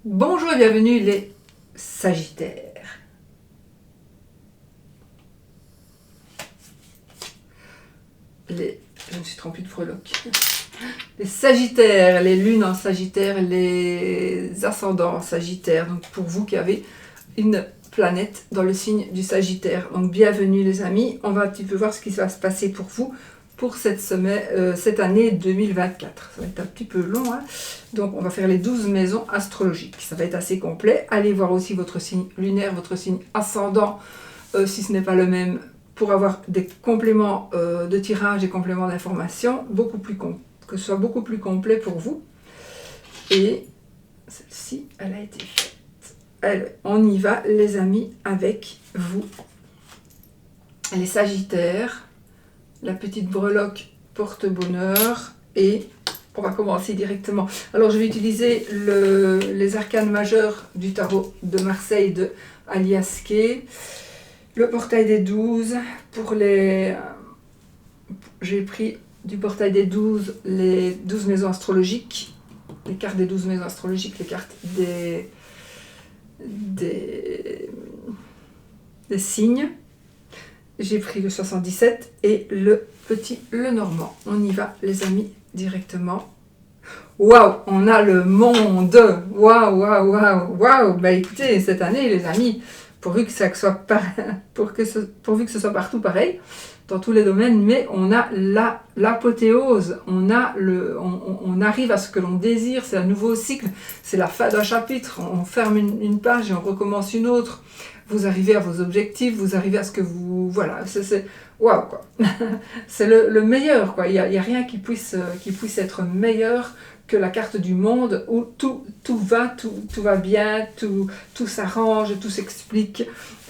Bonjour et bienvenue les Sagittaires. Je me suis trompée de breloque. Les Sagittaires, les lunes en Sagittaire, les ascendants en Sagittaire. Donc pour vous qui avez une planète dans le signe du Sagittaire. Donc bienvenue les amis. On va un petit peu voir ce qui va se passer pour vous pour cette année 2024. Ça va être un petit peu long, hein. Donc on va faire les 12 maisons astrologiques. Ça va être assez complet. Allez voir aussi votre signe lunaire, votre signe ascendant, si ce n'est pas le même, pour avoir des compléments de tirage et compléments d'information, que ce soit beaucoup plus complet pour vous. Et celle-ci, elle a été faite. Allez, on y va les amis avec vous. Les Sagittaires, la petite breloque porte-bonheur et on va commencer directement. Alors je vais utiliser les arcanes majeurs du tarot de Marseille de Alias Kay, le portail des 12 pour les... J'ai pris du portail des 12 les 12 maisons astrologiques, les cartes des 12 maisons astrologiques, les cartes des signes. J'ai pris le 77 et le Normand. On y va les amis directement. Waouh, on a le monde. Waouh, waouh, waouh, waouh. Bah écoutez, cette année les amis, pourvu que ce soit partout pareil, dans tous les domaines, mais on a l'apothéose, on arrive à ce que l'on désire, c'est un nouveau cycle, c'est la fin d'un chapitre, on ferme une page et on recommence une autre. Vous arrivez à vos objectifs, vous arrivez à ce que vous... Voilà, c'est waouh quoi. C'est le meilleur quoi, il y a rien qui puisse être meilleur que la carte du monde où tout va bien, tout s'arrange, tout s'explique,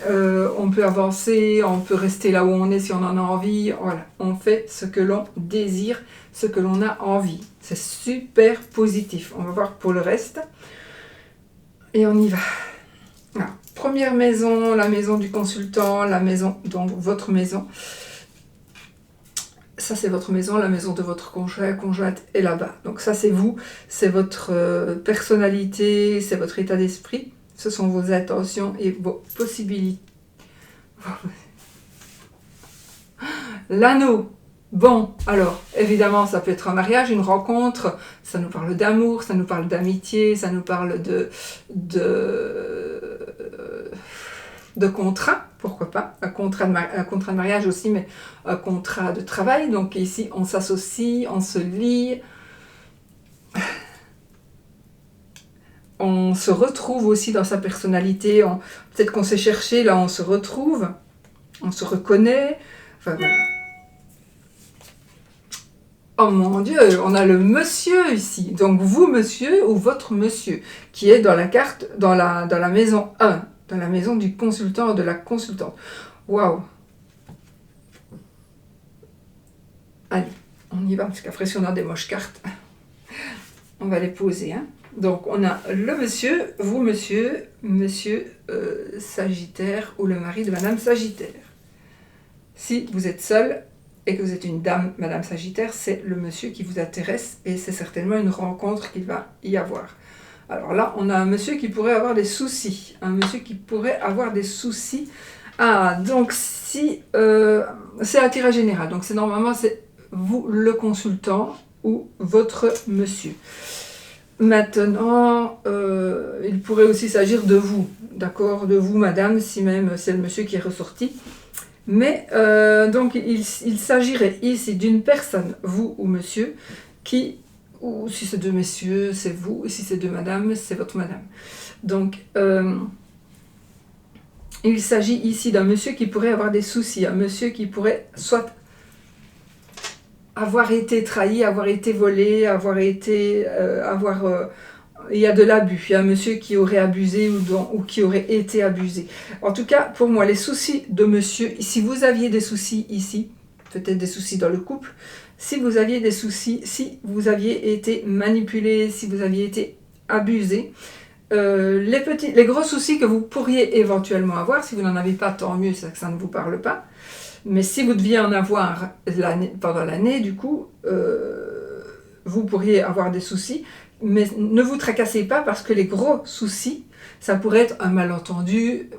on peut avancer, on peut rester là où on est si on en a envie, voilà, on fait ce que l'on désire, ce que l'on a envie. C'est super positif. On va voir pour le reste. Et on y va. Alors, première maison, la maison du consultant, la maison, donc votre maison. Ça, c'est votre maison, la maison de votre conjoint, conjointe est là-bas. Donc ça, c'est vous, c'est votre personnalité, c'est votre état d'esprit. Ce sont vos intentions et vos possibilités. L'anneau. Bon, alors, évidemment, ça peut être un mariage, une rencontre, ça nous parle d'amour, ça nous parle d'amitié, ça nous parle de contrat, pourquoi pas, un contrat de mariage aussi, mais un contrat de travail. Donc ici, on s'associe, on se lie, on se retrouve aussi dans sa personnalité, peut-être qu'on s'est cherché, là on se retrouve, on se reconnaît, enfin voilà. Oh mon Dieu, on a le monsieur ici, donc vous monsieur ou votre monsieur, qui est dans la carte, dans la maison 1, dans la maison du consultant ou de la consultante. Waouh! Allez, on y va, parce qu'après si on a des moches cartes, on va les poser. Hein. Donc on a le monsieur, vous monsieur Sagittaire ou le mari de Madame Sagittaire. Si vous êtes seul et que vous êtes une dame, Madame Sagittaire, c'est le monsieur qui vous intéresse et c'est certainement une rencontre qu'il va y avoir. Alors là, on a un monsieur qui pourrait avoir des soucis. Un monsieur qui pourrait avoir des soucis. Ah, donc si... c'est un tirage général. Donc normalement, c'est vous, le consultant, ou votre monsieur. Maintenant, il pourrait aussi s'agir de vous. D'accord, de vous, madame, si même c'est le monsieur qui est ressorti. Mais donc il s'agirait ici d'une personne, vous ou monsieur, ou si c'est deux messieurs, c'est vous, et si c'est deux madames, c'est votre madame. Donc il s'agit ici d'un monsieur qui pourrait avoir des soucis, un monsieur qui pourrait soit avoir été trahi, avoir été volé, il y a de l'abus, il y a un monsieur qui aurait abusé ou qui aurait été abusé. En tout cas, pour moi, les soucis de monsieur, si vous aviez des soucis ici, peut-être des soucis dans le couple, si vous aviez des soucis, si vous aviez été manipulé, si vous aviez été abusé, les gros soucis que vous pourriez éventuellement avoir, si vous n'en avez pas, tant mieux, c'est que ça ne vous parle pas. Mais si vous deviez en avoir pendant l'année, du coup, vous pourriez avoir des soucis. mais ne vous tracassez pas parce que les gros soucis, ça pourrait être un malentendu,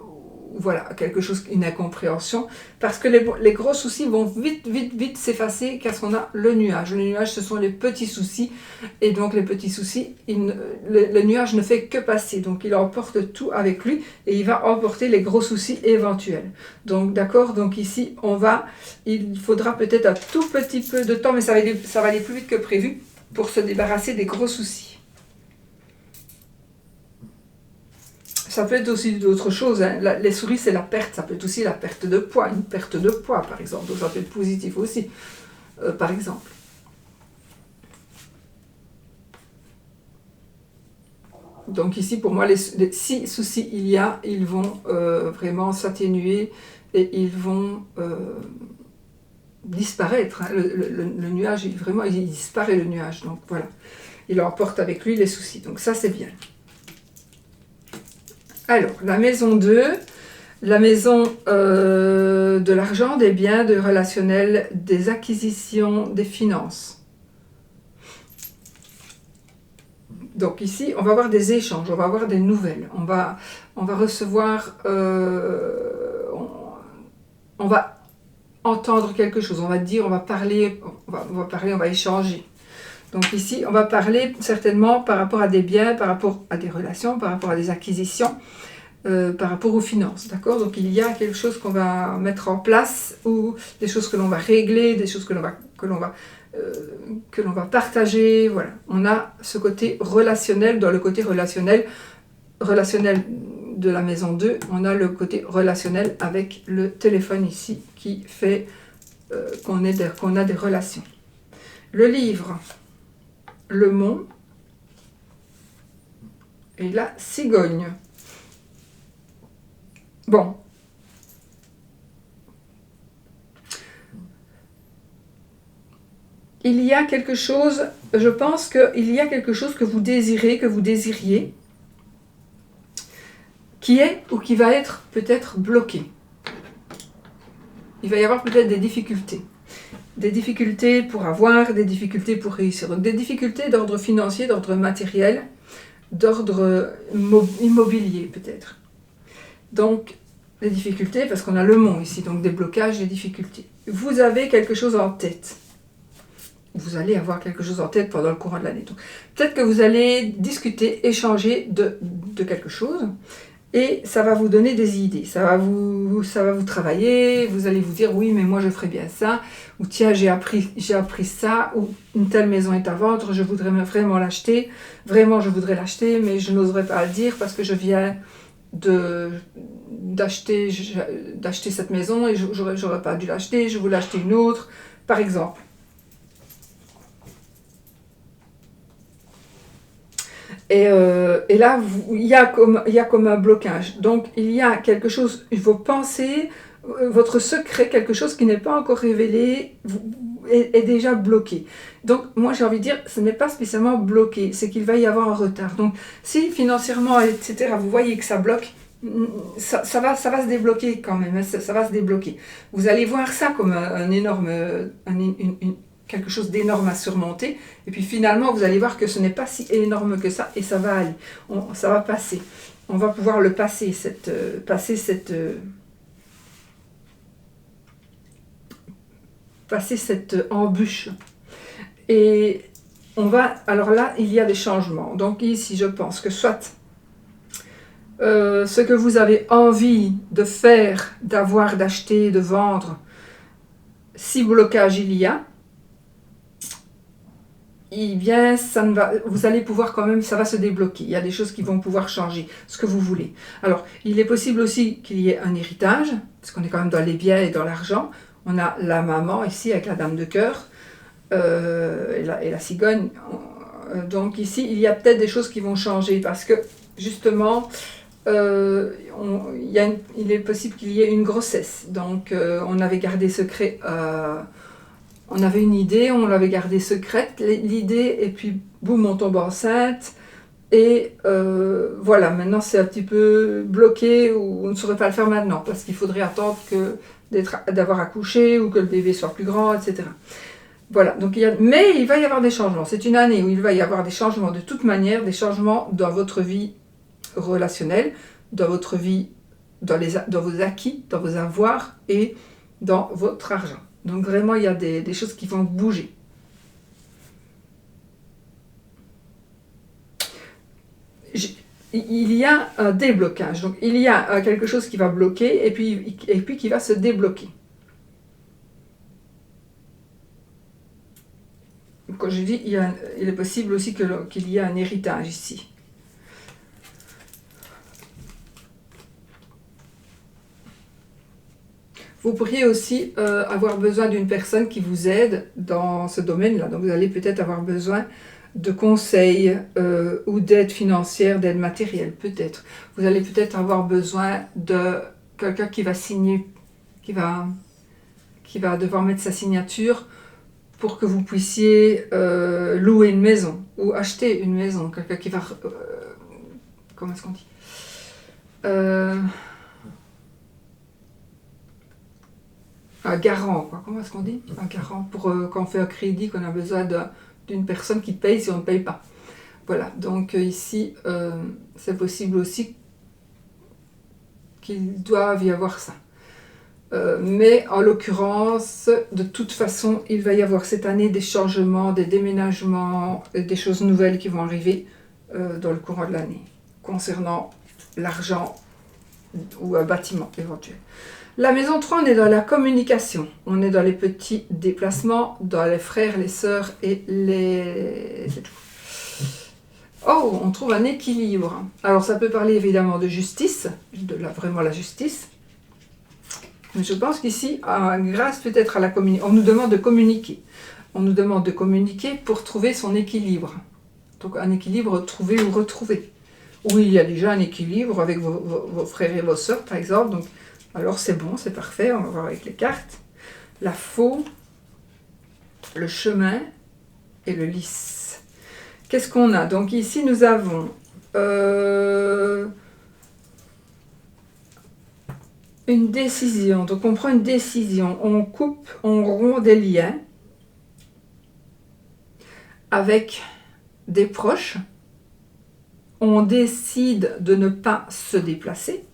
voilà, quelque chose, une incompréhension, parce que les gros soucis vont vite s'effacer parce qu'on a le nuage. Le nuage, ce sont les petits soucis, et donc les petits soucis, le nuage ne fait que passer, donc il emporte tout avec lui, et il va emporter les gros soucis éventuels. Donc d'accord, donc ici, il faudra peut-être un tout petit peu de temps, mais ça va aller plus vite que prévu, pour se débarrasser des gros soucis. Ça peut être aussi d'autres choses, hein. Les souris c'est la perte, ça peut être aussi la perte de poids, une perte de poids par exemple, donc ça peut être positif aussi, par exemple. Donc ici pour moi, si soucis il y a, ils vont vraiment s'atténuer et ils vont disparaître, hein. Le nuage, vraiment il disparaît le nuage, donc voilà. Il emporte avec lui les soucis, donc ça c'est bien. Alors, la maison 2, la maison de l'argent, des biens, de relationnel, des acquisitions, des finances. Donc ici, on va avoir des échanges, on va avoir des nouvelles, on va recevoir, on va entendre quelque chose, on va dire, on va parler, on va échanger. Donc ici, on va parler certainement par rapport à des biens, par rapport à des relations, par rapport à des acquisitions, par rapport aux finances, d'accord? Donc il y a quelque chose qu'on va mettre en place, ou des choses que l'on va régler, des choses que l'on va partager, voilà. On a ce côté relationnel, dans le côté relationnel de la maison 2, on a le côté relationnel avec le téléphone ici, qui fait qu'on a des relations. Le livre, le mont et la cigogne. Bon. Il y a quelque chose, je pense qu'il y a quelque chose que vous désirez, que vous désiriez, qui est ou qui va être peut-être bloqué. Il va y avoir peut-être des difficultés. Des difficultés pour avoir, des difficultés pour réussir. Donc des difficultés d'ordre financier, d'ordre matériel, d'ordre immobilier peut-être. Donc des difficultés, parce qu'on a le mont ici, donc des blocages, des difficultés. Vous avez quelque chose en tête. Vous allez avoir quelque chose en tête pendant le courant de l'année. Peut-être que vous allez discuter, échanger de quelque chose, et ça va vous donner des idées, ça va vous travailler, vous allez vous dire oui mais moi je ferais bien ça, ou tiens j'ai appris ça, ou une telle maison est à vendre, je voudrais vraiment l'acheter, vraiment je voudrais l'acheter mais je n'oserais pas le dire parce que je viens d'acheter cette maison et j'aurais pas dû l'acheter, je voulais acheter une autre, par exemple. Et là, il y a comme un blocage. Donc, il y a quelque chose, vos pensées, votre secret, quelque chose qui n'est pas encore révélé, est déjà bloqué. Donc, moi, j'ai envie de dire, ce n'est pas spécialement bloqué, c'est qu'il va y avoir un retard. Donc, si financièrement, etc., vous voyez que ça bloque, ça va se débloquer quand même, hein, ça va se débloquer. Vous allez voir ça comme un énorme... quelque chose d'énorme à surmonter, et puis finalement vous allez voir que ce n'est pas si énorme que ça, et ça va aller, ça va passer, on va pouvoir le passer, cette embûche, et on va, alors là il y a des changements, donc ici je pense que soit ce que vous avez envie de faire, d'avoir, d'acheter, de vendre, si blocage il y a, eh bien, vous allez pouvoir quand même, ça va se débloquer. Il y a des choses qui vont pouvoir changer, ce que vous voulez. Alors, il est possible aussi qu'il y ait un héritage, parce qu'on est quand même dans les biens et dans l'argent. On a la maman ici avec la dame de cœur et la cigogne. Donc ici, il y a peut-être des choses qui vont changer, parce que justement, il est possible qu'il y ait une grossesse. Donc, on avait gardé secret... on avait une idée, on l'avait gardée secrète, l'idée, et puis boum, on tombe enceinte. Et voilà, maintenant c'est un petit peu bloqué, ou on ne saurait pas le faire maintenant, parce qu'il faudrait attendre d'avoir accouché, ou que le bébé soit plus grand, etc. Voilà, donc mais il va y avoir des changements. C'est une année où il va y avoir des changements de toute manière, des changements dans votre vie relationnelle, dans votre vie, dans vos acquis, dans vos avoirs et dans votre argent. Donc vraiment, il y a des choses qui vont bouger. Il y a un déblocage, donc il y a quelque chose qui va bloquer et puis qui va se débloquer. Quand je dis, il est possible aussi qu'il y ait un héritage ici. Vous pourriez aussi avoir besoin d'une personne qui vous aide dans ce domaine-là. Donc vous allez peut-être avoir besoin de conseils ou d'aide financière, d'aide matérielle, peut-être. Vous allez peut-être avoir besoin de quelqu'un qui va signer, qui va devoir mettre sa signature pour que vous puissiez louer une maison ou acheter une maison. Quelqu'un qui va... comment est-ce qu'on dit un garant, quoi. Comment est-ce qu'on dit? Un garant pour quand on fait un crédit, qu'on a besoin d'une personne qui paye si on ne paye pas. Voilà, donc ici, c'est possible aussi qu'il doive y avoir ça. Mais en l'occurrence, de toute façon, il va y avoir cette année des changements, des déménagements, des choses nouvelles qui vont arriver dans le courant de l'année, concernant l'argent ou un bâtiment éventuel. La maison 3, on est dans la communication, on est dans les petits déplacements, dans les frères, les sœurs et les... c'est tout. Oh, on trouve un équilibre. Alors ça peut parler évidemment de justice, vraiment la justice. Mais je pense qu'ici, grâce peut-être à la communication, on nous demande de communiquer. On nous demande de communiquer pour trouver son équilibre. Donc un équilibre trouvé ou retrouvé. Ou il y a déjà un équilibre avec vos frères et vos sœurs, par exemple. Donc, alors c'est bon, c'est parfait, on va voir avec les cartes. La faux, le chemin et le lys. Qu'est-ce qu'on a? Donc ici nous avons une décision. Donc on prend une décision, on coupe, on rompt des liens avec des proches. On décide de ne pas se déplacer.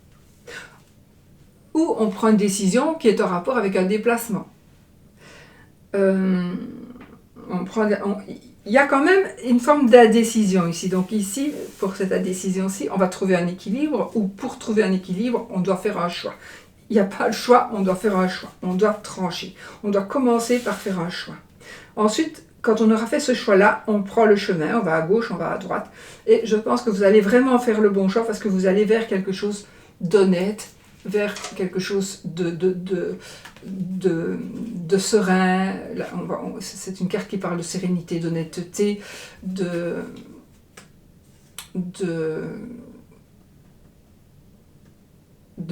Ou on prend une décision qui est en rapport avec un déplacement. Il y a quand même une forme d'indécision ici. Donc ici, pour cette indécision-ci, on va trouver un équilibre, ou pour trouver un équilibre, on doit faire un choix. Il n'y a pas le choix, on doit faire un choix. On doit trancher. On doit commencer par faire un choix. Ensuite, quand on aura fait ce choix-là, on prend le chemin, on va à gauche, on va à droite. Et je pense que vous allez vraiment faire le bon choix parce que vous allez vers quelque chose d'honnête, vers quelque chose de serein. C'est une carte qui parle de sérénité, d'honnêteté, de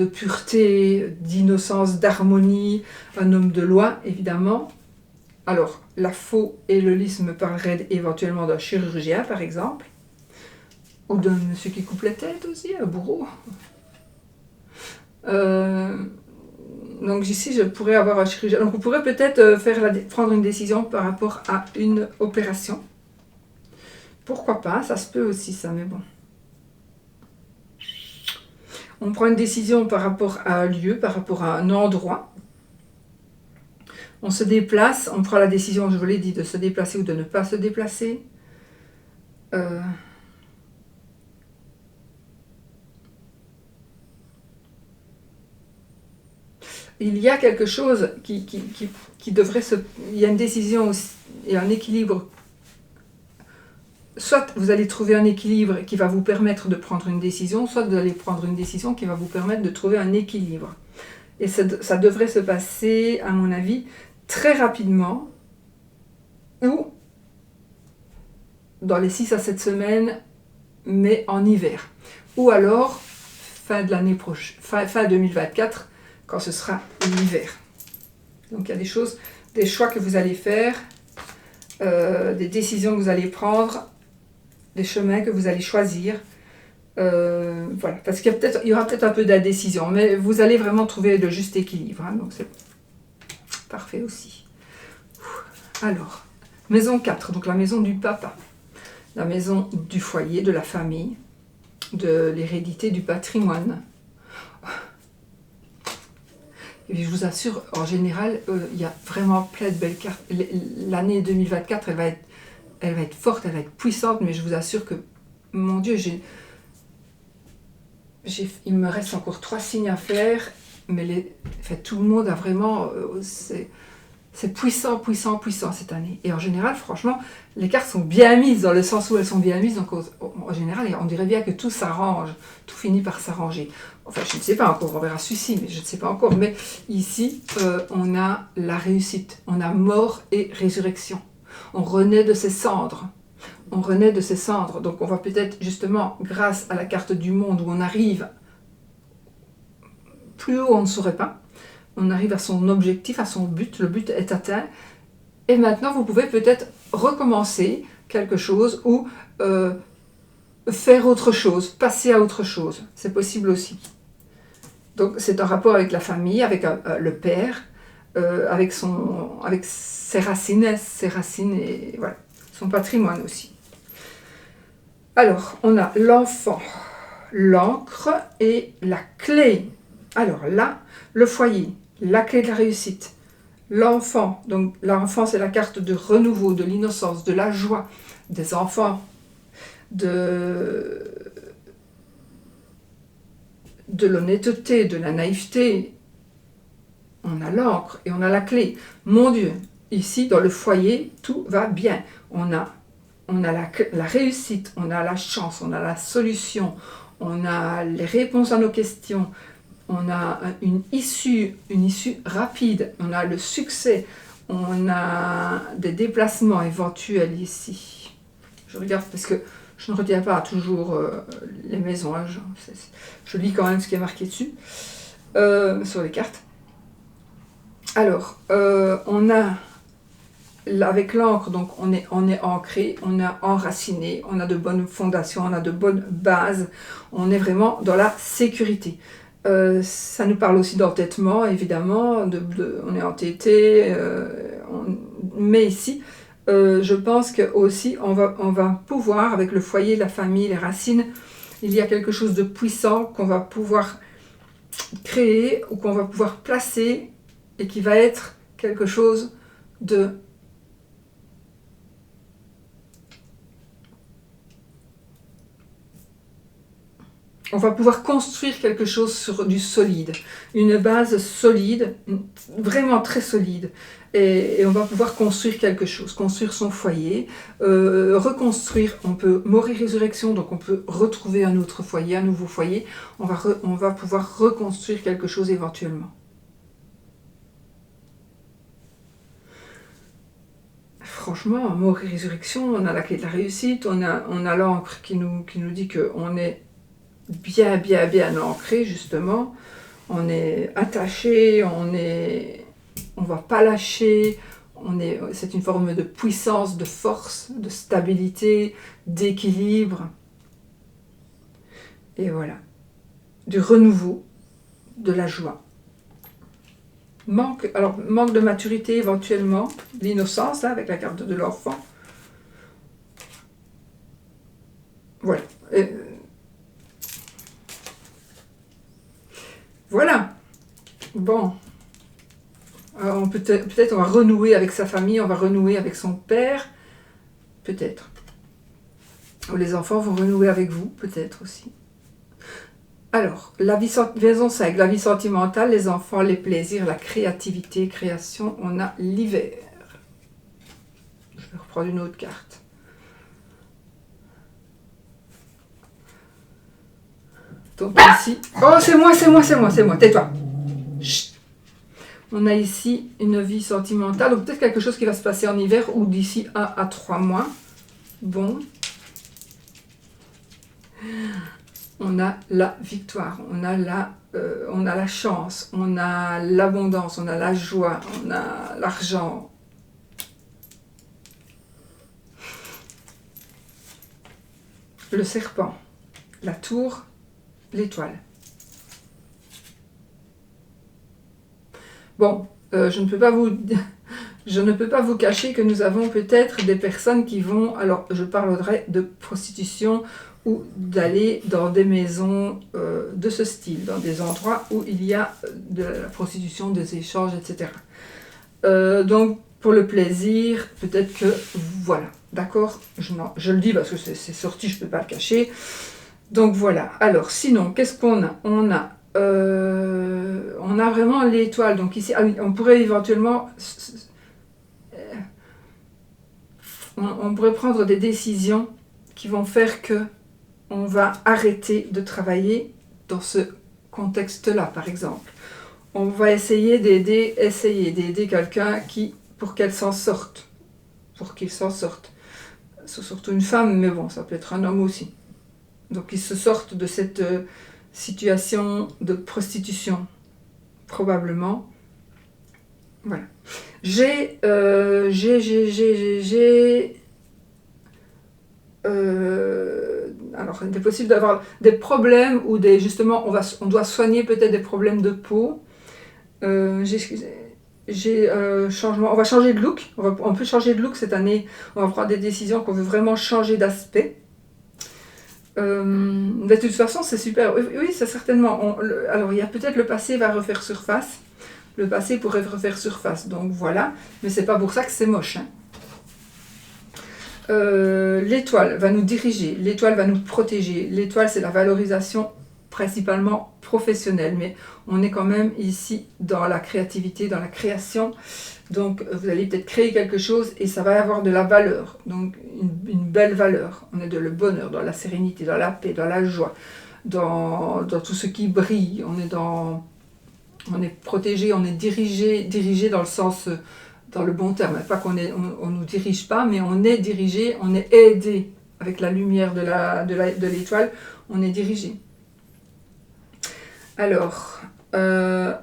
pureté, d'innocence, d'harmonie, un homme de loi, évidemment. Alors, la faux et le lys me parleraient éventuellement d'un chirurgien, par exemple, ou d'un monsieur qui coupe la tête aussi, un bourreau. Donc ici, je pourrais avoir un chirurgien. Donc, on pourrait peut-être prendre une décision par rapport à une opération. Pourquoi pas, ça se peut aussi, ça, mais bon. On prend une décision par rapport à un lieu, par rapport à un endroit. On se déplace, on prend la décision, je vous l'ai dit, de se déplacer ou de ne pas se déplacer. Il y a quelque chose qui devrait se... Il y a une décision et un équilibre. Soit vous allez trouver un équilibre qui va vous permettre de prendre une décision, soit vous allez prendre une décision qui va vous permettre de trouver un équilibre. Et ça devrait se passer, à mon avis, très rapidement, ou dans les 6 à 7 semaines, mais en hiver. Ou alors, fin de l'année prochaine, fin 2024, quand ce sera l'hiver. Donc il y a des choses, des choix que vous allez faire, des décisions que vous allez prendre, des chemins que vous allez choisir. Voilà, parce qu'il y aura peut-être un peu d'indécision, mais vous allez vraiment trouver le juste équilibre. Hein, donc c'est parfait aussi. Alors, maison 4, donc la maison du papa, la maison du foyer, de la famille, de l'hérédité, du patrimoine. Et je vous assure, en général, il y a vraiment plein de belles cartes. L'année 2024, elle va être forte, elle va être puissante, mais je vous assure que, mon Dieu, il me reste encore 3 signes à faire, mais tout le monde a vraiment... c'est puissant, puissant, puissant cette année. Et en général, franchement, les cartes sont bien mises, dans le sens où elles sont bien mises. Donc en général, on dirait bien que tout s'arrange, tout finit par s'arranger. Enfin, je ne sais pas encore, on verra celui-ci, mais je ne sais pas encore. Mais ici, on a la réussite, on a mort et résurrection. On renaît de ses cendres. On renaît de ses cendres. Donc on va peut-être, justement, grâce à la carte du monde, où on arrive plus haut, on ne saurait pas. On arrive à son objectif, à son but, le but est atteint. Et maintenant, vous pouvez peut-être recommencer quelque chose ou faire autre chose, passer à autre chose. C'est possible aussi. Donc c'est un rapport avec la famille, avec le père, avec ses racines et voilà, son patrimoine aussi. Alors, on a l'enfant, l'encre et la clé. Alors là, le foyer, la clé de la réussite, l'enfant. Donc l'enfant, c'est la carte de renouveau, de l'innocence, de la joie des enfants, de l'honnêteté, de la naïveté. On a l'encre et on a la clé. Mon Dieu, ici, dans le foyer, tout va bien. On a la réussite, on a la chance, on a la solution, on a les réponses à nos questions, on a une issue rapide, on a le succès, on a des déplacements éventuels ici. Je regarde parce que je ne retiens pas toujours les maisons, hein, je lis quand même ce qui est marqué dessus, sur les cartes. Alors, on a, avec l'encre, donc on est ancré, on a enraciné, on a de bonnes fondations, on a de bonnes bases, on est vraiment dans la sécurité. Ça nous parle aussi d'entêtement, évidemment, on est entêté, mais ici, je pense que aussi on va pouvoir, avec le foyer, la famille, les racines, il y a quelque chose de puissant qu'on va pouvoir créer ou qu'on va pouvoir placer et qui va être quelque chose de on va pouvoir construire quelque chose sur du solide, une base solide, vraiment très solide. Et on va pouvoir construire quelque chose, construire son foyer, reconstruire, on peut mourir résurrection, donc on peut retrouver un autre foyer, un nouveau foyer, on va pouvoir reconstruire quelque chose éventuellement. Franchement, mort et résurrection, on a la clé de la réussite, on a l'encre qui nous dit qu'on est bien ancré, justement, on est attaché, on va pas lâcher, c'est une forme de puissance, de force, de stabilité, d'équilibre, et voilà, du renouveau, de la joie. Manque de maturité éventuellement, l'innocence, là, avec la carte de l'enfant. Voilà. Voilà. Bon. Peut-être on va renouer avec sa famille, on va renouer avec son père. Peut-être. Ou les enfants vont renouer avec vous, peut-être aussi. Alors, maison 5, la vie sentimentale, les enfants, les plaisirs, la créativité, création, on a l'hiver. Je vais reprendre une autre carte. Donc ici... Oh, c'est moi, tais-toi. Chut. On a ici une vie sentimentale, donc peut-être quelque chose qui va se passer en hiver ou d'ici 1 à 3 mois. Bon. On a la victoire, on a la chance, on a l'abondance, on a la joie, on a l'argent. Le serpent, la tour, l'étoile. Bon, je ne peux pas vous Je ne peux pas vous cacher que nous avons peut-être des personnes qui vont, alors je parlerai de prostitution ou d'aller dans des maisons de ce style, dans des endroits où il y a de la prostitution, des échanges, etc. Donc pour le plaisir, peut-être que, voilà, d'accord, je le dis parce que c'est sorti, je ne peux pas le cacher. Donc voilà, alors sinon, qu'est-ce qu'on a? On a vraiment l'étoile, donc ici, ah oui, on pourrait éventuellement... On pourrait prendre des décisions qui vont faire que on va arrêter de travailler dans ce contexte-là, par exemple. On va essayer d'aider quelqu'un pour qu'elle s'en sorte, pour qu'il s'en sorte. C'est surtout une femme, mais bon, ça peut être un homme aussi. Donc ils se sortent de cette situation de prostitution, probablement. Voilà. Alors, il est possible d'avoir des problèmes ou justement, on doit soigner peut-être des problèmes de peau. Changement. On va changer de look. On peut changer de look cette année. On va prendre des décisions qu'on veut vraiment changer d'aspect. De toute façon, c'est super. Oui, c'est certainement. Alors, il y a peut-être le passé va refaire surface. Le passé pourrait refaire surface, donc voilà. Mais c'est pas pour ça que c'est moche. Hein. L'étoile va nous diriger, l'étoile va nous protéger. L'étoile, c'est la valorisation principalement professionnelle, mais on est quand même ici dans la créativité, dans la création. Donc, vous allez peut-être créer quelque chose et ça va avoir de la valeur. Donc, une belle valeur. On est dans le bonheur, dans la sérénité, dans la paix, dans la joie, dans tout ce qui brille. On est protégé, on est dirigé dans le sens, dans le bon terme. Pas qu'on nous dirige pas, mais on est dirigé, on est aidé avec la lumière de l'étoile, on est dirigé. Alors, elle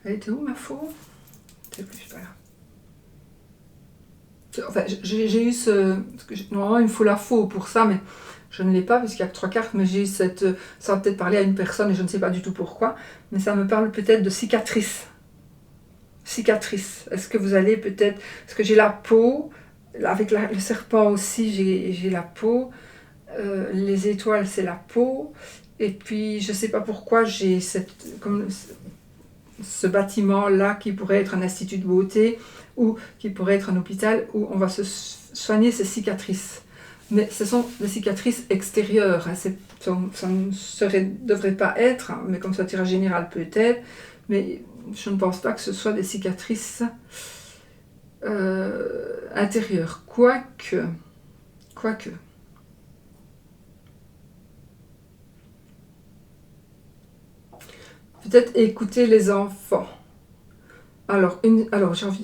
était où ma faux? C'est plus pas là. Enfin, j'ai eu normalement, il me faut la faux pour ça, mais je ne l'ai pas, puisqu'il y a que 3 cartes, mais j'ai eu cette... Ça va peut-être parler à une personne, et je ne sais pas du tout pourquoi, mais ça me parle peut-être de cicatrice. Cicatrice. Est-ce que vous allez peut-être... Parce que j'ai la peau, avec le serpent aussi, j'ai la peau, les étoiles, c'est la peau, et puis, je ne sais pas pourquoi, j'ai ce bâtiment-là qui pourrait être un institut de beauté, ou qui pourrait être un hôpital où on va se soigner ses cicatrices. Mais ce sont des cicatrices extérieures, hein. Ça ne devrait pas être, hein, mais comme ça tirage général peut-être, mais je ne pense pas que ce soit des cicatrices intérieures. Quoique. Peut-être écouter les enfants. Alors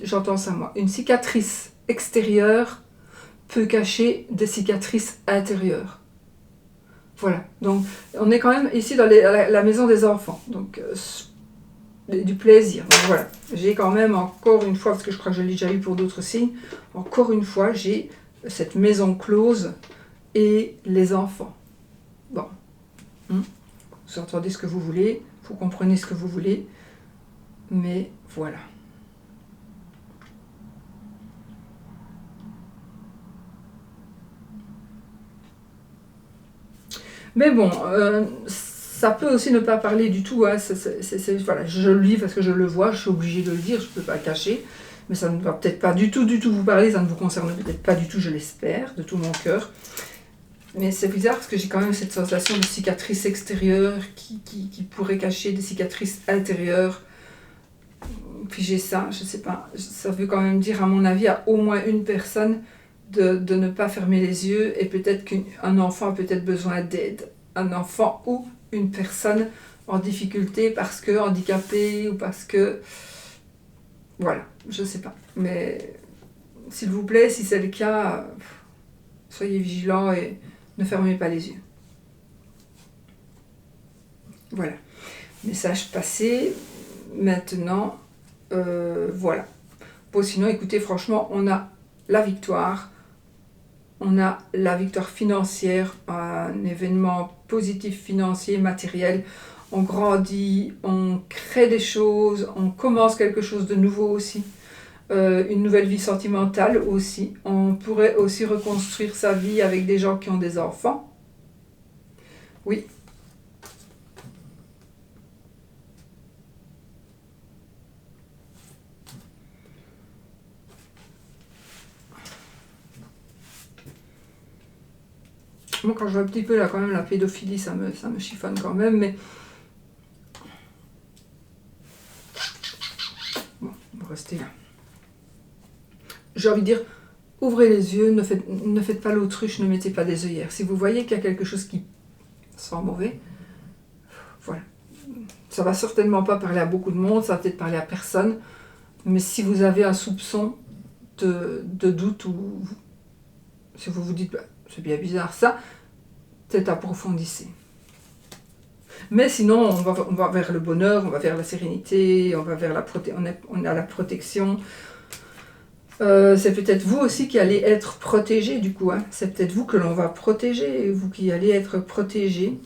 j'entends ça moi. Une cicatrice extérieure peut cacher des cicatrices intérieures. Voilà. Donc on est quand même ici dans la maison des enfants. Donc du plaisir. Donc, voilà. J'ai quand même encore une fois, parce que je crois que je l'ai déjà eu pour d'autres signes, encore une fois, j'ai cette maison close et les enfants. Bon. Vous entendez ce que vous voulez, vous comprenez ce que vous voulez, mais voilà. Mais bon, ça peut aussi ne pas parler du tout. Hein. Voilà, je le lis parce que je le vois, je suis obligée de le dire, je ne peux pas le cacher. Mais ça ne va peut-être pas du tout vous parler, ça ne vous concerne peut-être pas du tout, je l'espère, de tout mon cœur. Mais c'est bizarre parce que j'ai quand même cette sensation de cicatrice extérieure qui pourrait cacher des cicatrices intérieures. Puis j'ai ça, je ne sais pas, ça veut quand même dire à mon avis à au moins une personne de ne pas fermer les yeux et peut-être qu'un enfant a peut-être besoin d'aide. Un enfant ou une personne en difficulté parce que handicapée ou parce que... Voilà, je ne sais pas. Mais s'il vous plaît, si c'est le cas, soyez vigilants et ne fermez pas les yeux. Voilà. Message passé. Maintenant, voilà. Bon, sinon, écoutez, franchement, on a la victoire. on a la victoire financière, un événement positif financier, matériel. On grandit, on crée des choses, on commence quelque chose de nouveau aussi. Une nouvelle vie sentimentale aussi. On pourrait aussi reconstruire sa vie avec des gens qui ont des enfants. Oui. Moi, quand je vois un petit peu là, quand même, la pédophilie, ça me chiffonne quand même, mais bon, on va rester là. J'ai envie de dire, ouvrez les yeux, ne faites pas l'autruche, ne mettez pas des œillères. Si vous voyez qu'il y a quelque chose qui sent mauvais, voilà. Ça va certainement pas parler à beaucoup de monde, ça va peut-être parler à personne, mais si vous avez un soupçon de doute, ou si vous vous dites, bah, c'est bien bizarre ça, peut-être approfondissez. Mais sinon, on va vers le bonheur, on va vers la sérénité, on va vers on a la protection. C'est peut-être vous aussi qui allez être protégé du coup. Hein. C'est peut-être vous que l'on va protéger, vous qui allez être protégé.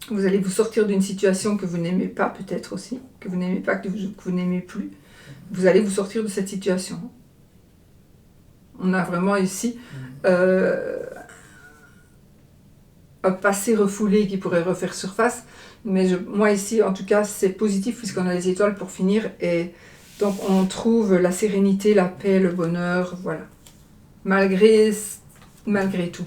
Vous allez vous sortir d'une situation que vous n'aimez pas peut-être aussi, que vous n'aimez pas, que vous n'aimez plus. Vous allez vous sortir de cette situation. On a vraiment ici un passé refoulé qui pourrait refaire surface. Mais moi ici, en tout cas, c'est positif puisqu'on a les étoiles pour finir. Et donc on trouve la sérénité, la paix, le bonheur, voilà. Malgré tout.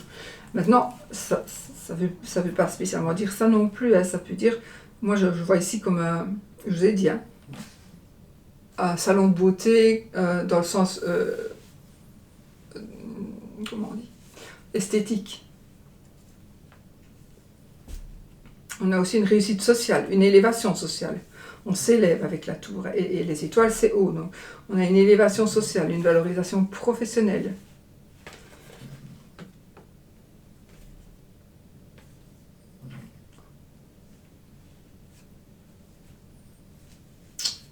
Maintenant, ça veut pas spécialement dire ça non plus. Hein. Ça peut dire, moi je vois ici comme je vous ai dit, hein, un salon de beauté dans le sens, comment on dit, esthétique. On a aussi une réussite sociale, une élévation sociale. On s'élève avec la tour et les étoiles c'est haut. Donc on a une élévation sociale, une valorisation professionnelle.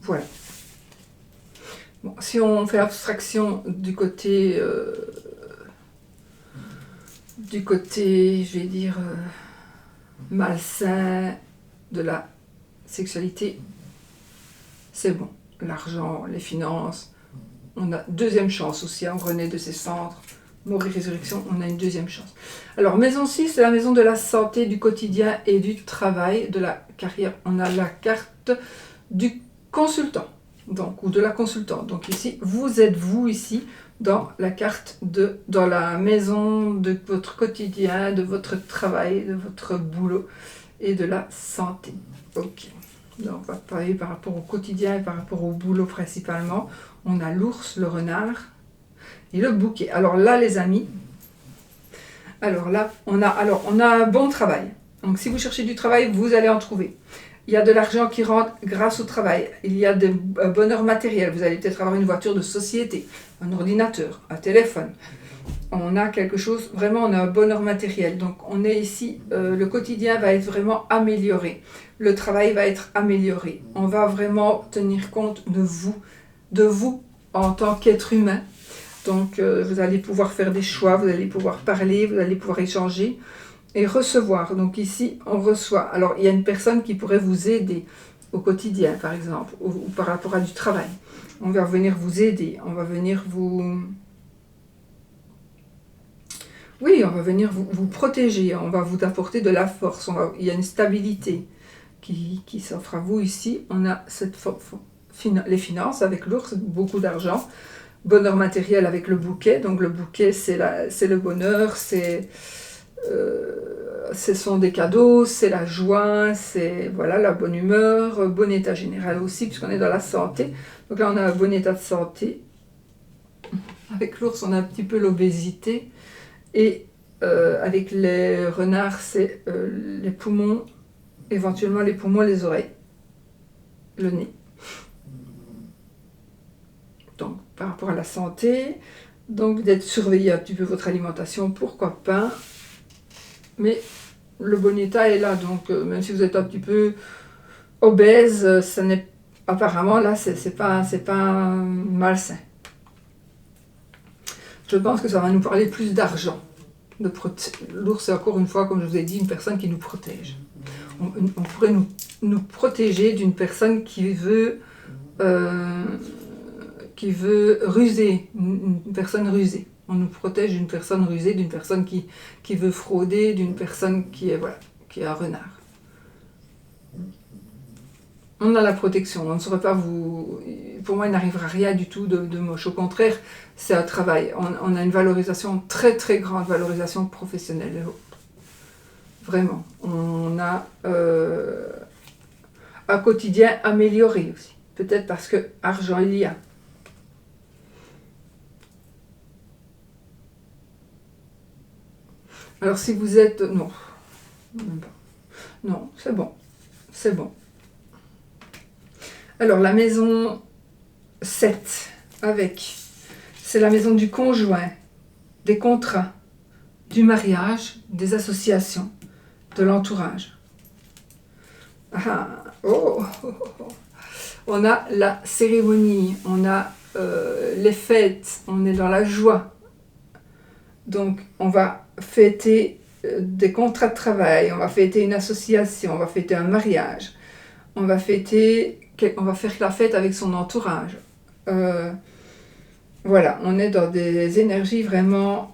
Voilà. Bon, si on fait abstraction du côté, je vais dire, malsain de la sexualité, c'est bon. L'argent, les finances, on a deuxième chance aussi, on renaît de ses cendres, mort et résurrection, on a une deuxième chance. Alors, maison 6, c'est la maison de la santé, du quotidien et du travail, de la carrière. On a la carte du consultant, donc, ou de la consultante. Donc ici, vous êtes vous ici, dans la carte dans la maison de votre quotidien, de votre travail, de votre boulot et de la santé. Ok. Donc on va parler par rapport au quotidien et par rapport au boulot principalement. On a l'ours, le renard et le bouquet. Alors là les amis, alors là on a un bon travail. Donc si vous cherchez du travail, vous allez en trouver. Il y a de l'argent qui rentre grâce au travail. Il y a de bonheur matériel. Vous allez peut-être avoir une voiture de société, un ordinateur, un téléphone. On a quelque chose, vraiment, on a un bonheur matériel. Donc, on est ici, le quotidien va être vraiment amélioré. Le travail va être amélioré. On va vraiment tenir compte de vous en tant qu'être humain. Donc, vous allez pouvoir faire des choix, vous allez pouvoir parler, vous allez pouvoir échanger. Et recevoir, donc ici on reçoit. Alors il y a une personne qui pourrait vous aider au quotidien par exemple, ou par rapport à du travail. On va venir vous aider, on va venir vous... Oui, on va venir vous protéger, on va vous apporter de la force, il y a une stabilité qui s'offre à vous ici. On a les finances avec l'ours, beaucoup d'argent, bonheur matériel avec le bouquet. Donc le bouquet c'est le bonheur, ce sont des cadeaux, c'est la joie, c'est voilà, la bonne humeur, bon état général aussi, puisqu'on est dans la santé. Donc là, on a un bon état de santé. Avec l'ours, on a un petit peu l'obésité. Et avec les renards, c'est les poumons, éventuellement les poumons, les oreilles, le nez. Donc, par rapport à la santé, donc d'être surveillé un petit peu votre alimentation, pourquoi pas. Mais le bon état est là, donc même si vous êtes un petit peu obèse, ça n'est apparemment là, c'est pas malsain. Je pense que ça va nous parler plus d'argent. L'ours, c'est encore une fois, comme je vous ai dit, une personne qui nous protège. On pourrait nous protéger d'une personne qui veut ruser, une personne rusée. On nous protège d'une personne rusée, d'une personne qui veut frauder, d'une personne qui est un renard. On a la protection, on ne saurait pas vous... Pour moi, il n'arrivera rien du tout de moche. Au contraire, c'est un travail. On a une valorisation, très très grande valorisation professionnelle. Vraiment. On a un quotidien amélioré aussi. Peut-être parce que argent il y a. Alors si vous êtes... Non. Même pas. Non, c'est bon. C'est bon. Alors la maison 7, c'est la maison du conjoint, des contrats, du mariage, des associations, de l'entourage. On a la cérémonie, on a les fêtes, on est dans la joie. Donc on va fêter des contrats de travail, on va fêter une association, on va fêter un mariage, on va faire la fête avec son entourage. Voilà, on est dans des énergies vraiment...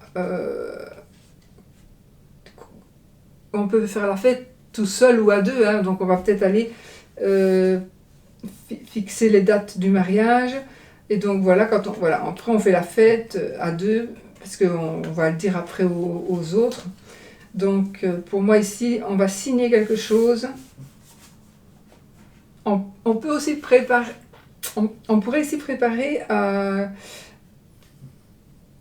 on peut faire la fête tout seul ou à deux, hein, donc on va peut-être aller fixer les dates du mariage. Et donc voilà, après on fait la fête à deux, parce qu'on va le dire après aux autres. Donc pour moi ici, on va signer quelque chose. On peut aussi préparer, on pourrait ici préparer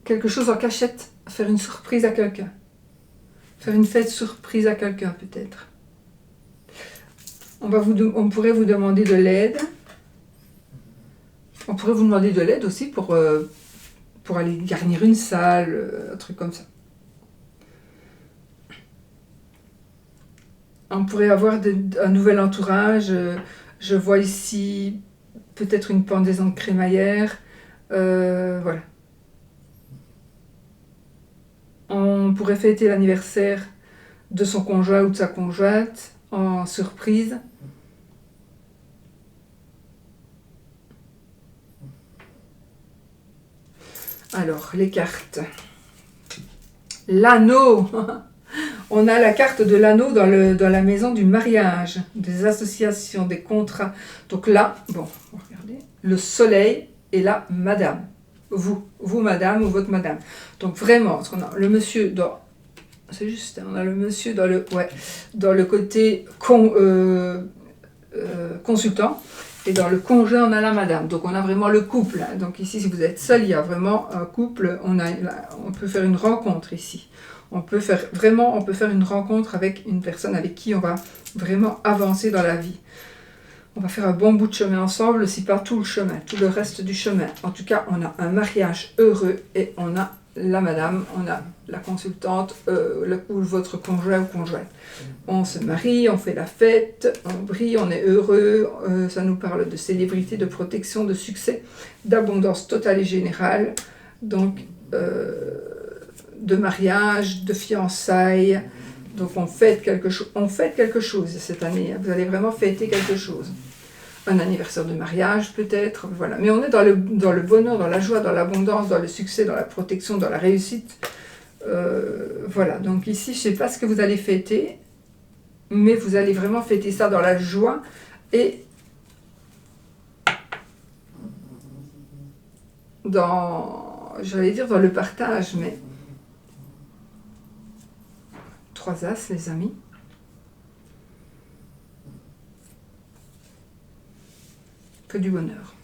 quelque chose en cachette, faire une surprise à quelqu'un. Faire une fête surprise à quelqu'un peut-être. On pourrait vous demander de l'aide. On pourrait vous demander de l'aide aussi pour aller garnir une salle, un truc comme ça. On pourrait avoir un nouvel entourage. Je vois ici peut-être une pendaison de crémaillère. Voilà. On pourrait fêter l'anniversaire de son conjoint ou de sa conjointe en surprise. Alors, les cartes. L'anneau. On a la carte de l'anneau dans la maison du mariage, des associations, des contrats. Donc là, bon, regardez, le soleil et la madame. Vous madame ou votre madame. Donc vraiment, parce qu'on a le monsieur dans... C'est juste, on a le monsieur dans le côté consultant. Et dans le conjoint, on a la madame. Donc on a vraiment le couple. Hein. Donc ici, si vous êtes seul, il y a vraiment un couple. On peut faire une rencontre ici. On peut faire une rencontre avec une personne avec qui on va vraiment avancer dans la vie. On va faire un bon bout de chemin ensemble, si pas tout le chemin, tout le reste du chemin. En tout cas, on a un mariage heureux et on a la madame, on a la consultante, ou votre conjoint ou conjointe. On se marie, on fait la fête, on brille, on est heureux. Ça nous parle de célébrité, de protection, de succès, d'abondance totale et générale. Donc... de mariage, de fiançailles. Donc on fête quelque chose cette année. Vous allez vraiment fêter quelque chose. Un anniversaire de mariage peut-être. Voilà. Mais on est dans le bonheur, dans la joie, dans l'abondance, dans le succès, dans la protection, dans la réussite. Voilà. Donc ici, je ne sais pas ce que vous allez fêter, mais vous allez vraiment fêter ça dans la joie et j'allais dire dans le partage, mais 3 as, les amis. Que du bonheur.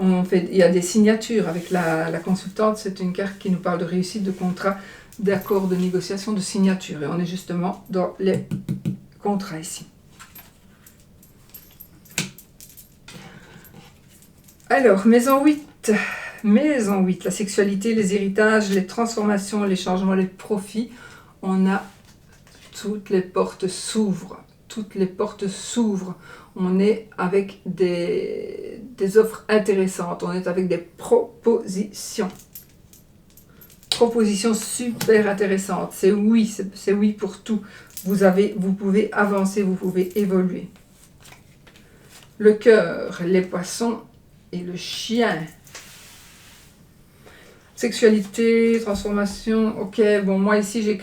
Il y a des signatures avec la consultante. C'est une carte qui nous parle de réussite, de contrat, d'accord, de négociation, de signature. Et on est justement dans les contrats ici. Alors, maison 8. Maison 8, la sexualité, les héritages, les transformations, les changements, les profits. On a toutes les portes s'ouvrent. Toutes les portes s'ouvrent. On est avec des des offres intéressantes. On est avec des propositions. Propositions super intéressantes. C'est oui, c'est oui pour tout. Vous pouvez avancer, vous pouvez évoluer. Le cœur, les poissons et le chien. Sexualité, transformation, ok, bon, moi ici,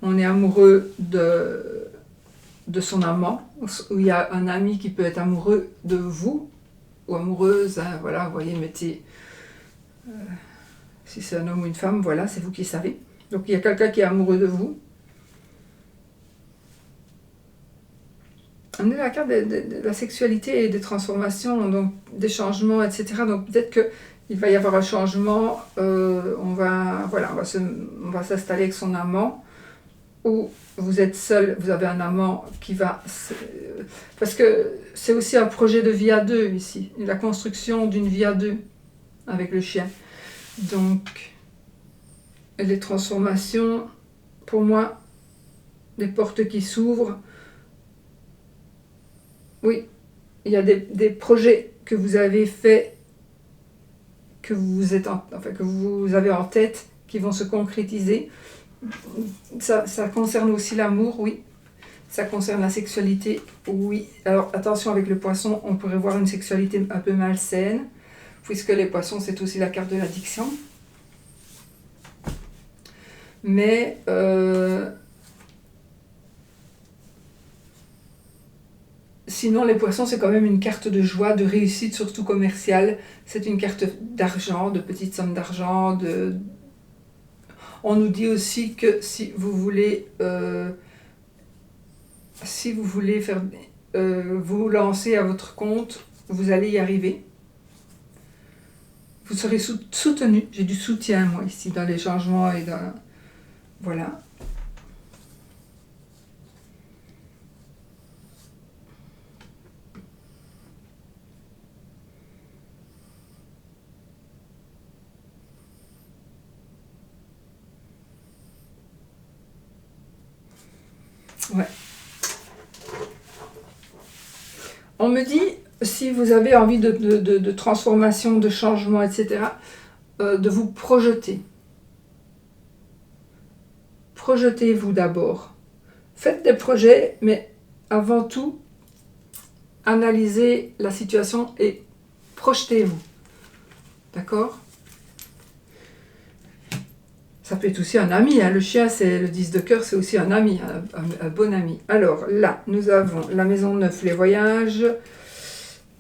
on est amoureux de son amant, où il y a un ami qui peut être amoureux de vous, ou amoureuse, hein, voilà, vous voyez, mettez, si c'est un homme ou une femme, voilà, c'est vous qui savez. Donc il y a quelqu'un qui est amoureux de vous. On est la carte de la sexualité et des transformations, donc des changements, etc. Donc peut-être qu'il va y avoir un changement, on va s'installer avec son amant, ou vous êtes seul, vous avez un amant qui va... Parce que c'est aussi un projet de vie à deux ici, la construction d'une vie à deux avec le chien. Donc, les transformations, pour moi, des portes qui s'ouvrent. Oui, il y a des projets que vous avez faits, que vous avez en tête, qui vont se concrétiser. Ça concerne aussi l'amour, oui. Ça concerne la sexualité, oui. Alors attention avec le poisson, on pourrait voir une sexualité un peu malsaine, puisque les poissons, c'est aussi la carte de l'addiction. Mais sinon, les poissons, c'est quand même une carte de joie, de réussite, surtout commerciale. C'est une carte d'argent, de petites sommes d'argent. On nous dit aussi que si vous voulez faire, vous lancer à votre compte, vous allez y arriver. Vous serez soutenu. J'ai du soutien, moi, ici, dans les changements et dans... Voilà. Ouais. On me dit, si vous avez envie de transformation, de changement, etc., de vous projeter. Projetez-vous d'abord. Faites des projets, mais avant tout, analysez la situation et projetez-vous. D'accord ? Ça peut être aussi un ami, hein. Le chien, c'est le 10 de cœur, c'est aussi un ami, un bon ami. Alors là, nous avons la maison 9, les voyages,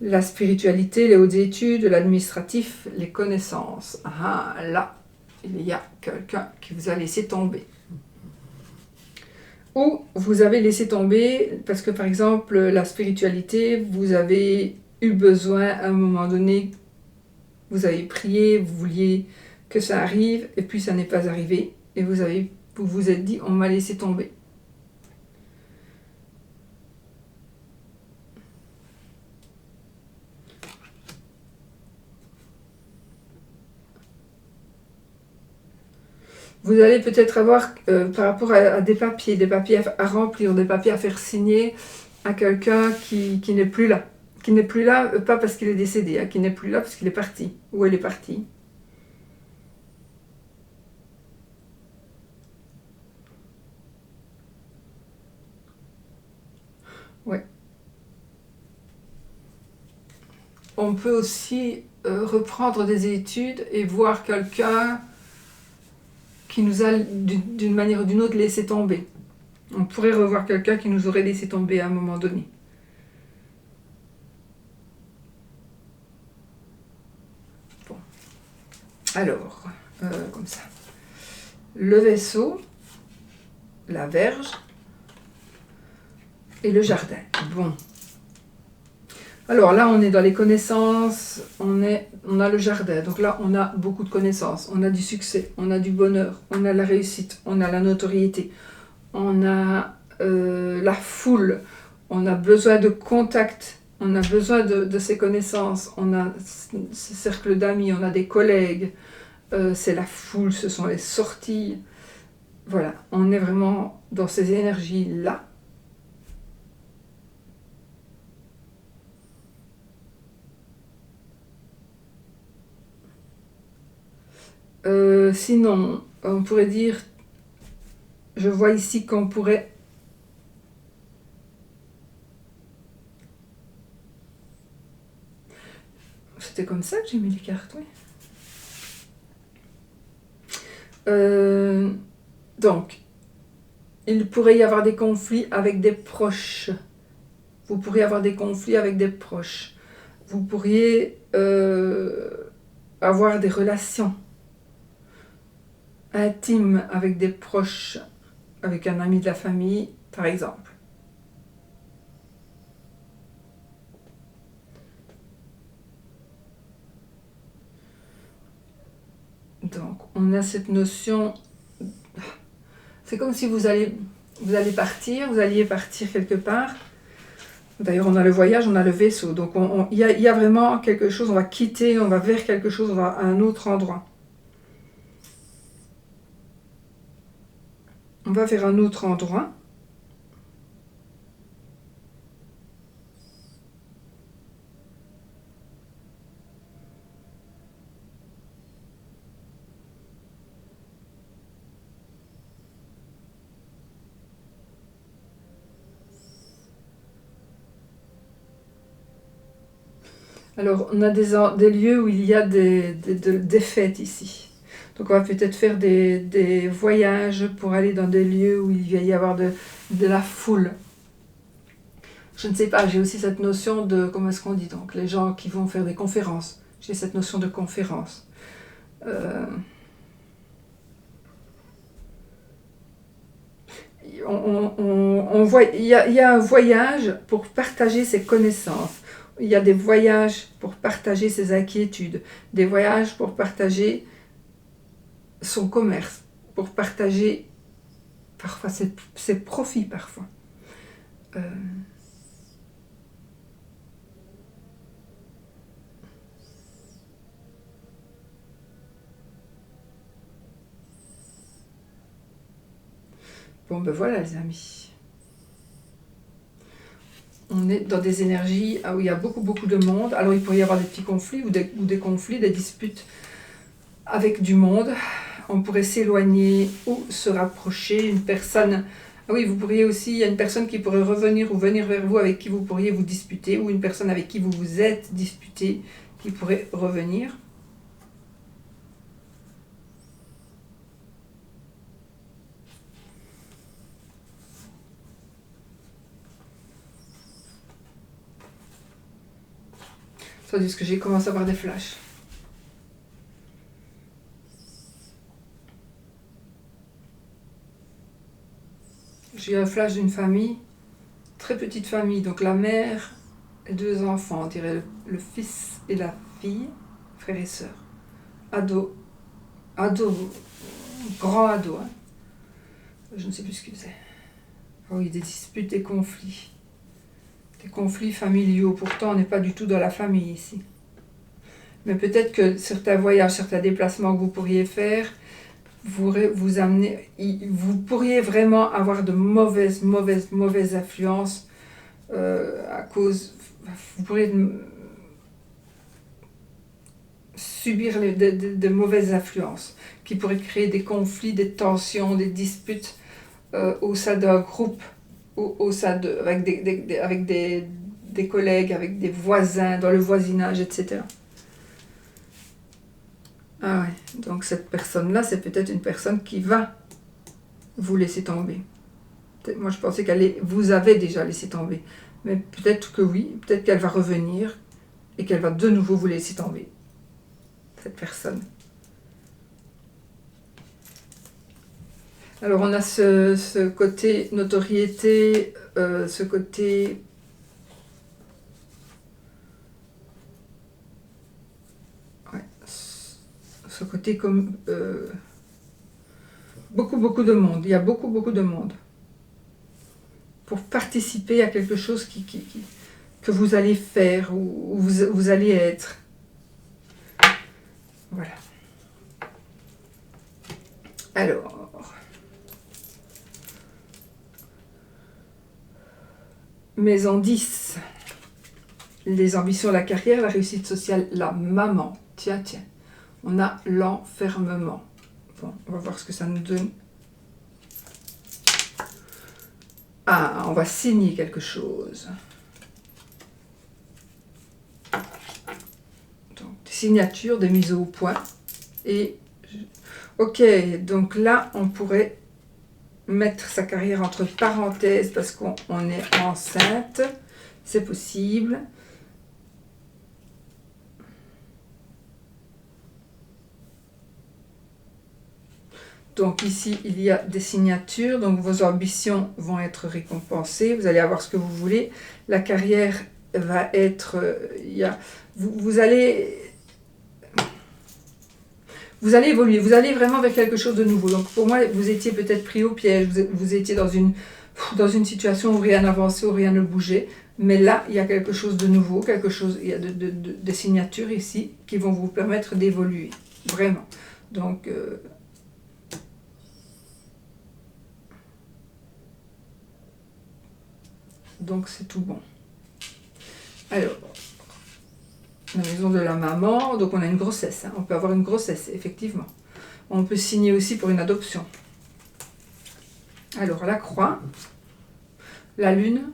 la spiritualité, les hautes études, l'administratif, les connaissances. Ah, là, il y a quelqu'un qui vous a laissé tomber. Ou vous avez laissé tomber, parce que par exemple, la spiritualité, vous avez eu besoin à un moment donné, vous avez prié, vous vouliez que ça arrive, et puis ça n'est pas arrivé, et vous vous êtes dit, on m'a laissé tomber. Vous allez peut-être avoir, par rapport à des papiers à remplir, des papiers à faire signer à quelqu'un qui n'est plus là. Qui n'est plus là, pas parce qu'il est décédé, hein, qui n'est plus là parce qu'il est parti, ou elle est partie. Ouais. On peut aussi reprendre des études et voir quelqu'un qui nous a d'une manière ou d'une autre laissé tomber. On pourrait revoir quelqu'un qui nous aurait laissé tomber à un moment donné. Bon. Alors, comme ça. Le vaisseau, la verge et le jardin. Bon. Alors là, on est dans les connaissances, on a le jardin. Donc là, on a beaucoup de connaissances, on a du succès, on a du bonheur, on a la réussite, on a la notoriété, on a la foule, on a besoin de contact, on a besoin de ces connaissances, on a ce cercle d'amis, on a des collègues, c'est la foule, ce sont les sorties. Voilà, on est vraiment dans ces énergies-là. Sinon, on pourrait dire, je vois ici qu'on pourrait... C'était comme ça que j'ai mis les cartes, oui. Donc, il pourrait y avoir des conflits avec des proches. Vous pourriez avoir des conflits avec des proches. Vous pourriez avoir des relations intimes avec des proches, avec un ami de la famille, par exemple. Donc, on a cette notion... C'est comme si vous alliez partir quelque part. D'ailleurs, on a le voyage, on a le vaisseau. Donc, il y a vraiment quelque chose, on va quitter, on va vers quelque chose, on va à un autre endroit. On va vers un autre endroit. Alors, on a des lieux où il y a des fêtes ici. Donc, on va peut-être faire des voyages pour aller dans des lieux où il va y avoir de la foule. Je ne sais pas, j'ai aussi cette notion de, comment est-ce qu'on dit, donc, les gens qui vont faire des conférences. J'ai cette notion de conférence. Il y a un voyage pour partager ses connaissances. Il y a des voyages pour partager ses inquiétudes. Des voyages pour partager son commerce. Pour partager parfois ses profits parfois. Bon ben voilà les amis. On est dans des énergies où il y a beaucoup de monde. Alors il pourrait y avoir des petits conflits ou des conflits, des disputes avec du monde. On pourrait s'éloigner ou se rapprocher. Une personne... Ah oui, vous pourriez aussi... Il y a une personne qui pourrait revenir ou venir vers vous avec qui vous pourriez vous disputer, ou une personne avec qui vous vous êtes disputé qui pourrait revenir. Tandis que j'ai commencé à avoir des flashs. J'ai eu un flash d'une famille, très petite famille, donc la mère et 2 enfants, on dirait le fils et la fille, frères et sœurs. Ado, grand ado, hein. Je ne sais plus ce qu'il faisait. Ah oui, des disputes, des conflits. Des conflits familiaux. Pourtant, on n'est pas du tout dans la famille ici. Mais peut-être que certains voyages, certains déplacements que vous pourriez faire, vous pourriez vraiment avoir de mauvaises influences à cause... Vous pourriez subir de mauvaises influences qui pourraient créer des conflits, des tensions, des disputes au sein d'un groupe, avec des collègues, avec des voisins, dans le voisinage, etc. Ah ouais, donc cette personne-là, c'est peut-être une personne qui va vous laisser tomber. Moi, je pensais qu'elle vous avait déjà laissé tomber. Mais peut-être que oui, peut-être qu'elle va revenir et qu'elle va de nouveau vous laisser tomber. Cette personne. Alors, on a ce côté notoriété, ce côté... Ouais, ce côté comme... beaucoup de monde. Il y a beaucoup de monde. Pour participer à quelque chose que vous allez faire, ou vous allez être. Voilà. Alors... Maison 10. Les ambitions, la carrière, la réussite sociale, la maman. Tiens. On a l'enfermement. Bon, on va voir ce que ça nous donne. Ah, on va signer quelque chose. Donc, des signatures, des mises au point. Et, ok, donc là, on pourrait mettre sa carrière entre parenthèses parce qu'on est enceinte. C'est possible. Donc ici, il y a des signatures, donc vos ambitions vont être récompensées, vous allez avoir ce que vous voulez. La carrière va être... vous allez évoluer, vous allez vraiment vers quelque chose de nouveau. Donc pour moi, vous étiez peut-être pris au piège, vous étiez dans une situation où rien n'avançait, où rien ne bougeait. Mais là, il y a quelque chose de nouveau, il y a des signatures ici qui vont vous permettre d'évoluer, vraiment. Donc c'est tout bon. Alors, la maison de la maman, donc on a une grossesse, hein. On peut avoir une grossesse, effectivement. On peut signer aussi pour une adoption. Alors la croix, la lune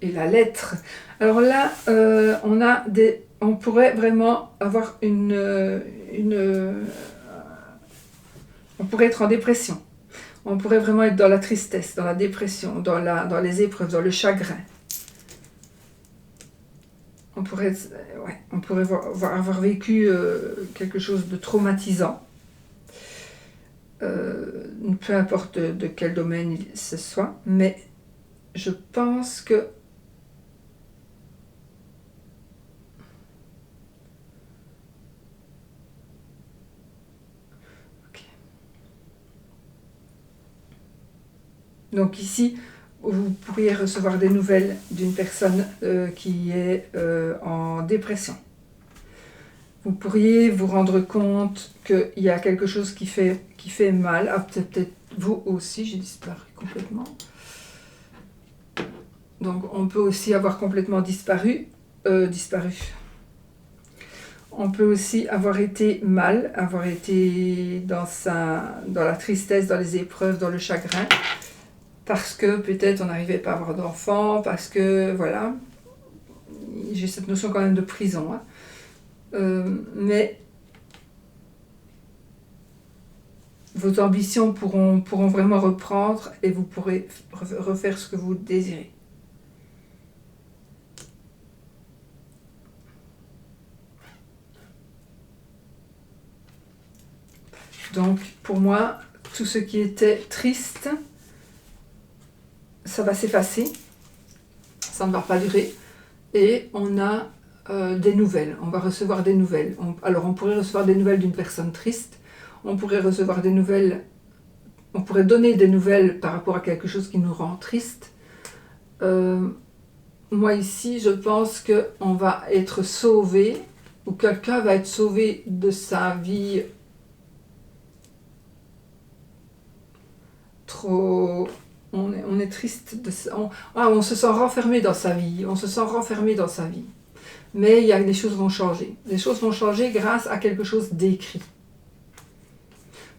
et la lettre. Alors là, on pourrait vraiment avoir on pourrait être en dépression. On pourrait vraiment être dans la tristesse, dans la dépression, dans les épreuves, dans le chagrin. On pourrait avoir vécu quelque chose de traumatisant. Peu importe de quel domaine ce soit, mais je pense que donc ici, vous pourriez recevoir des nouvelles d'une personne qui est en dépression. Vous pourriez vous rendre compte qu'il y a quelque chose qui fait mal. Ah, peut-être vous aussi, j'ai disparu complètement. Donc on peut aussi avoir complètement disparu. On peut aussi avoir été mal, avoir été dans la tristesse, dans les épreuves, dans le chagrin. Parce que peut-être on n'arrivait pas à avoir d'enfants, parce que, voilà, j'ai cette notion quand même de prison. Hein. Mais vos ambitions pourront vraiment reprendre et vous pourrez refaire ce que vous désirez. Donc, pour moi, tout ce qui était triste, ça va s'effacer, ça ne va pas durer, et on a des nouvelles, on va recevoir des nouvelles. Alors on pourrait recevoir des nouvelles d'une personne triste, on pourrait recevoir des nouvelles, on pourrait donner des nouvelles par rapport à quelque chose qui nous rend triste. Moi ici, je pense qu'on va être sauvé, ou quelqu'un va être sauvé de sa vie trop... On est triste, on se sent renfermé dans sa vie, Mais il y a des choses vont changer. Les choses vont changer grâce à quelque chose d'écrit.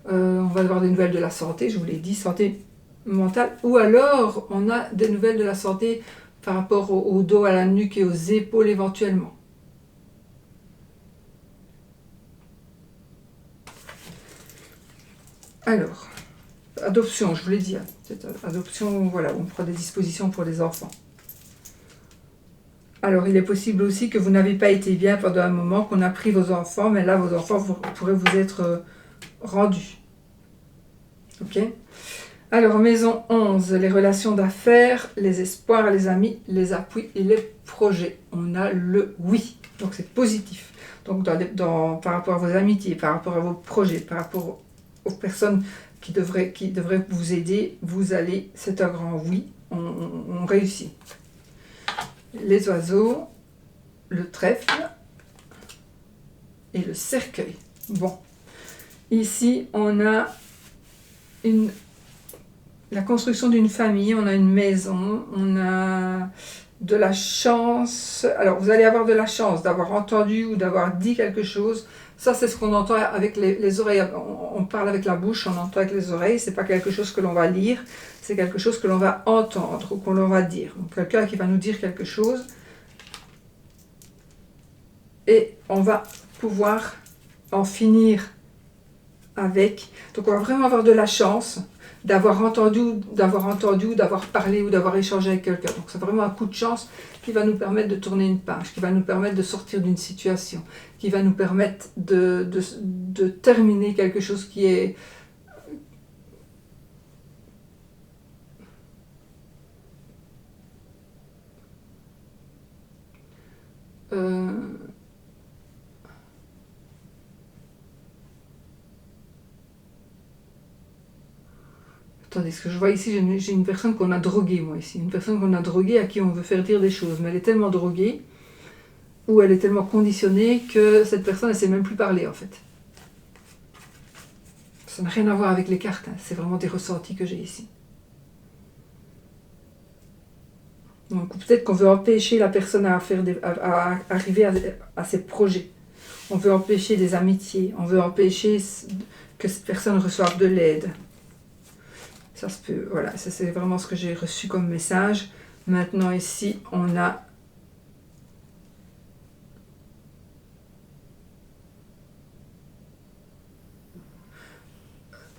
On va avoir des nouvelles de la santé, je vous l'ai dit, santé mentale, ou alors on a des nouvelles de la santé par rapport au dos, à la nuque et aux épaules éventuellement. Alors... Adoption, je vous l'ai dit, hein. Cette adoption, voilà, on prend des dispositions pour les enfants. Alors, il est possible aussi que vous n'avez pas été bien pendant un moment, qu'on a pris vos enfants, mais là, vos enfants pourraient vous être rendus. Ok? Alors, maison 11, les relations d'affaires, les espoirs, les amis, les appuis et les projets. On a le oui, donc c'est positif. Donc, par rapport à vos amitiés, par rapport à vos projets, par rapport aux personnes qui devrait vous aider, c'est un grand oui, on réussit. Les oiseaux, le trèfle et le cercueil. Bon, ici on a la construction d'une famille, on a une maison, on a de la chance. Alors, vous allez avoir de la chance d'avoir entendu ou d'avoir dit quelque chose. Ça, c'est ce qu'on entend avec les oreilles. On parle avec la bouche, on entend avec les oreilles. C'est pas quelque chose que l'on va lire, c'est quelque chose que l'on va entendre ou qu'on l'on va dire. Donc, quelqu'un qui va nous dire quelque chose. Et on va pouvoir en finir avec. Donc, on va vraiment avoir de la chance d'avoir entendu, d'avoir parlé ou d'avoir échangé avec quelqu'un. Donc c'est vraiment un coup de chance qui va nous permettre de tourner une page, qui va nous permettre de sortir d'une situation, qui va nous permettre de terminer quelque chose qui est... Attendez, ce que je vois ici, j'ai une personne qu'on a droguée, moi, ici. Une personne qu'on a droguée à qui on veut faire dire des choses. Mais elle est tellement droguée, ou elle est tellement conditionnée, que cette personne, elle ne sait même plus parler, en fait. Ça n'a rien à voir avec les cartes, hein. C'est vraiment des ressentis que j'ai ici. Donc peut-être qu'on veut empêcher la personne à arriver à ses projets. On veut empêcher des amitiés. On veut empêcher que cette personne reçoive de l'aide. Ça se peut, voilà, ça c'est vraiment ce que j'ai reçu comme message. Maintenant ici, on a...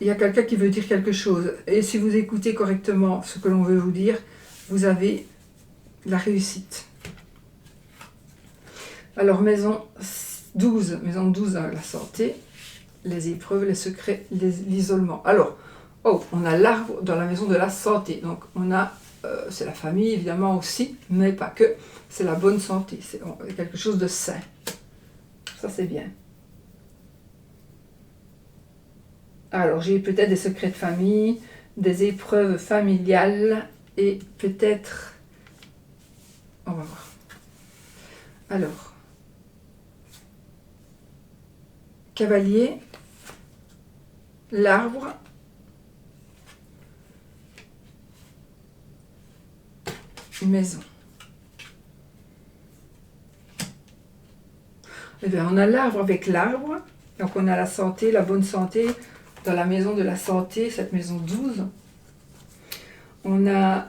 Il y a quelqu'un qui veut dire quelque chose. Et si vous écoutez correctement ce que l'on veut vous dire, vous avez la réussite. Alors, maison 12, la santé, les épreuves, les secrets, l'isolement. Alors, on a l'arbre dans la maison de la santé. Donc, on a, c'est la famille évidemment aussi, mais pas que. C'est la bonne santé, c'est quelque chose de sain. Ça, c'est bien. Alors, j'ai peut-être des secrets de famille, des épreuves familiales et peut-être... On va voir. Alors, cavalier, l'arbre, maison. Eh bien, on a l'arbre avec l'arbre, donc on a la santé, la bonne santé, dans la maison de la santé, cette maison 12. On a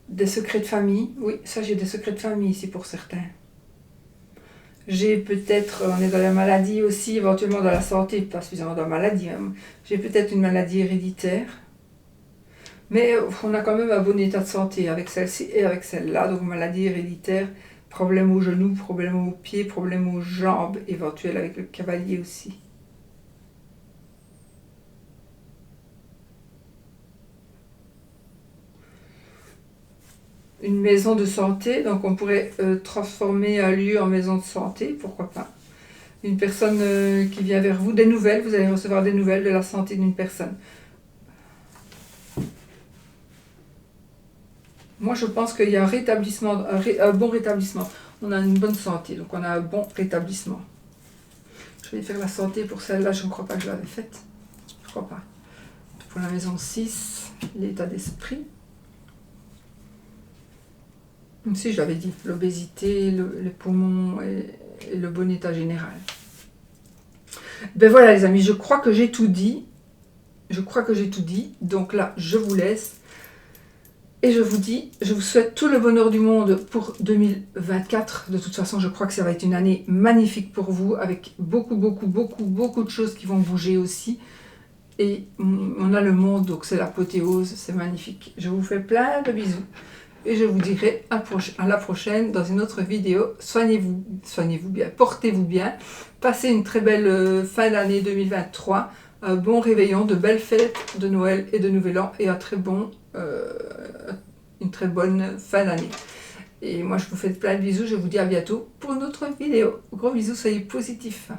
des secrets de famille, oui, ça j'ai des secrets de famille ici pour certains. J'ai peut-être, on est dans la maladie aussi, éventuellement dans la santé, pas suffisamment dans la maladie, hein. J'ai peut-être une maladie héréditaire. Mais on a quand même un bon état de santé avec celle-ci et avec celle-là. Donc maladie héréditaire, problème aux genoux, problème aux pieds, problème aux jambes, éventuel avec le cavalier aussi. Une maison de santé, donc on pourrait transformer un lieu en maison de santé, pourquoi pas. Une personne qui vient vers vous, des nouvelles, vous allez recevoir des nouvelles de la santé d'une personne. Moi, je pense qu'il y a un rétablissement, un bon rétablissement. On a une bonne santé, donc on a un bon rétablissement. Je vais faire la santé pour celle-là, je ne crois pas que je l'avais faite. Je ne crois pas. Pour la maison 6, l'état d'esprit. Si, je l'avais dit, l'obésité, les poumons et le bon état général. Ben voilà les amis, je crois que j'ai tout dit. Donc là, je vous laisse. Et je vous dis, je vous souhaite tout le bonheur du monde pour 2024. De toute façon, je crois que ça va être une année magnifique pour vous, avec beaucoup de choses qui vont bouger aussi. Et on a le monde, donc c'est l'apothéose, c'est magnifique. Je vous fais plein de bisous. Et je vous dirai à la prochaine dans une autre vidéo. Soignez-vous bien, portez-vous bien. Passez une très belle fin d'année 2023. Un bon réveillon, de belles fêtes de Noël et de Nouvel An. Et une très bonne fin d'année. Et moi, je vous fais plein de bisous. Je vous dis à bientôt pour une autre vidéo. Gros bisous, soyez positifs.